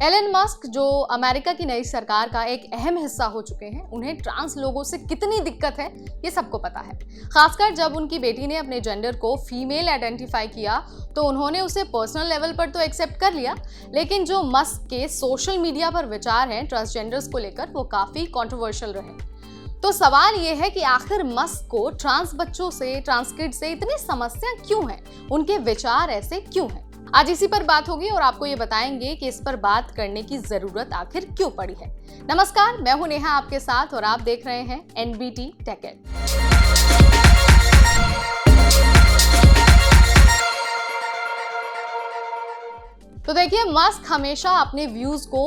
Elon Musk जो America की नई सरकार का एक अहम हिस्सा हो चुके हैं, उन्हें ट्रांस लोगों से कितनी दिक्कत है ये सबको पता है। खासकर जब उनकी बेटी ने अपने जेंडर को फीमेल आइडेंटिफाई किया तो उन्होंने उसे पर्सनल लेवल पर तो एक्सेप्ट कर लिया, लेकिन जो मस्क के सोशल मीडिया पर विचार हैं ट्रांसजेंडर्स को लेकर वो काफी कंट्रोवर्शियल रहे। तो सवाल ये है कि आखिर मस्क को ट्रांस बच्चों से, ट्रांस किड से इतनी समस्या क्यों है, उनके विचार ऐसे क्यों हैं? आज इसी पर बात होगी और आपको ये बताएंगे कि इस पर बात करने की जरूरत आखिर क्यों पड़ी है। नमस्कार, मैं हूं नेहा आपके साथ और आप देख रहे हैं एनबीटी टेक एड। तो देखिए, मस्क हमेशा अपने व्यूज को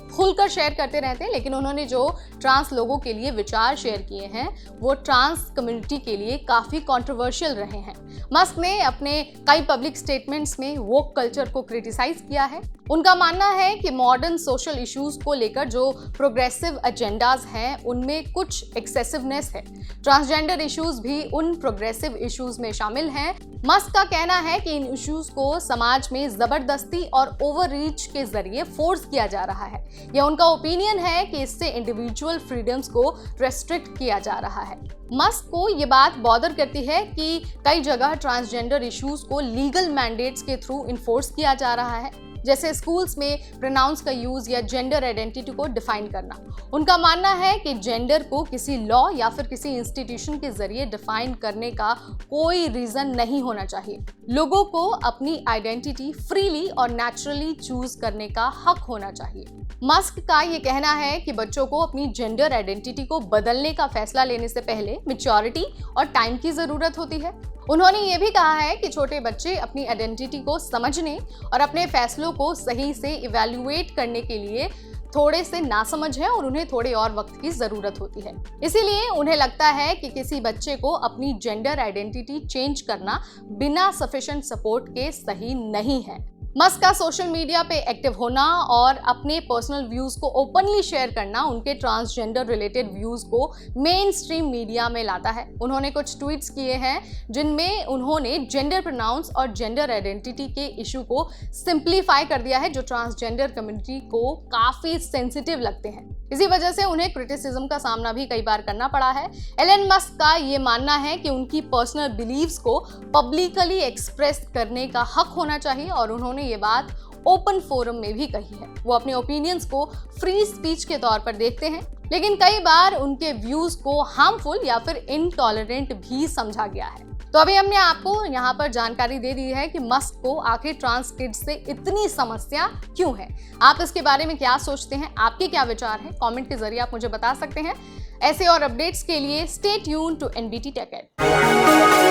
खुलकर शेयर करते रहते हैं, लेकिन उन्होंने जो ट्रांस लोगों के लिए विचार शेयर किए हैं वो ट्रांस कम्युनिटी के लिए काफी कंट्रोवर्शियल रहे हैं। मस्क ने अपने कई पब्लिक स्टेटमेंट्स में वोक कल्चर को क्रिटिसाइज किया है। उनका मानना है कि मॉडर्न सोशल इश्यूज को लेकर जो प्रोग्रेसिव एजेंडाज हैं उनमें कुछ एक्सेसिवनेस है। ट्रांसजेंडर इश्यूज भी उन प्रोग्रेसिव इश्यूज में शामिल हैं। मस्क का कहना है कि इन इश्यूज को समाज में जबरदस्ती और ओवररीच के जरिए फोर्स किया जा रहा है। यह उनका ओपिनियन है कि इससे इंडिविजुअल फ्रीडम्स को रेस्ट्रिक्ट किया जा रहा है। मस्क को ये बात बॉदर करती है कि कई जगह ट्रांसजेंडर इश्यूज को लीगल मैंडेट्स के थ्रू इन्फोर्स किया जा रहा है, जैसे स्कूल्स में प्रोनाउंस का यूज या जेंडर आइडेंटिटी को डिफाइन करना। उनका मानना है कि जेंडर को किसी लॉ या फिर किसी इंस्टीट्यूशन के जरिए डिफाइन करने का कोई रीजन नहीं होना चाहिए। लोगों को अपनी आइडेंटिटी फ्रीली और नेचुरली चूज करने का हक होना चाहिए। मस्क का ये कहना है कि बच्चों को अपनी जेंडर आइडेंटिटी को बदलने का फैसला लेने से पहले मैच्योरिटी और टाइम की जरूरत होती है। उन्होंने ये भी कहा है कि छोटे बच्चे अपनी आइडेंटिटी को समझने और अपने फैसलों को सही से इवैल्यूएट करने के लिए थोड़े से नासमझ हैं और उन्हें थोड़े और वक्त की जरूरत होती है। इसीलिए उन्हें लगता है कि किसी बच्चे को अपनी जेंडर आइडेंटिटी चेंज करना बिना सफिशिएंट सपोर्ट के सही नहीं है। मस्क का सोशल मीडिया पे एक्टिव होना और अपने पर्सनल व्यूज को ओपनली शेयर करना उनके ट्रांसजेंडर रिलेटेड व्यूज को मेन स्ट्रीम मीडिया में लाता है। उन्होंने कुछ ट्वीट्स किए हैं जिनमें उन्होंने जेंडर प्रोनाउंस और जेंडर आइडेंटिटी के इशू को सिंप्लीफाई कर दिया है, जो ट्रांसजेंडर कम्युनिटी को काफी सेंसिटिव लगते हैं। इसी वजह से उन्हें क्रिटिसिज्म का सामना भी कई बार करना पड़ा है। एलन मस्क का ये मानना है कि उनकी पर्सनल बिलीव्स को पब्लिकली एक्सप्रेस करने का हक होना चाहिए और उन्होंने ये बात ओपन फोरम में भी कही है। वो अपने ओपिनियंस को फ्री स्पीच के तौर पर देखते हैं, लेकिन कई बार उनके व्यूज को हार्मफुल या फिर इनटॉलरेंट भी समझा गया है। तो अभी हमने आपको यहाँ पर जानकारी दे दी है कि मस्क को आखिर ट्रांस किड्स से इतनी समस्या क्यों है। आप इसके बारे में क्या सोचते हैं, आपके क्या विचार हैं? कमेंट के जरिए आप मुझे बता सकते हैं। ऐसे और अपडेट्स के लिए stay tuned to NBT tech add.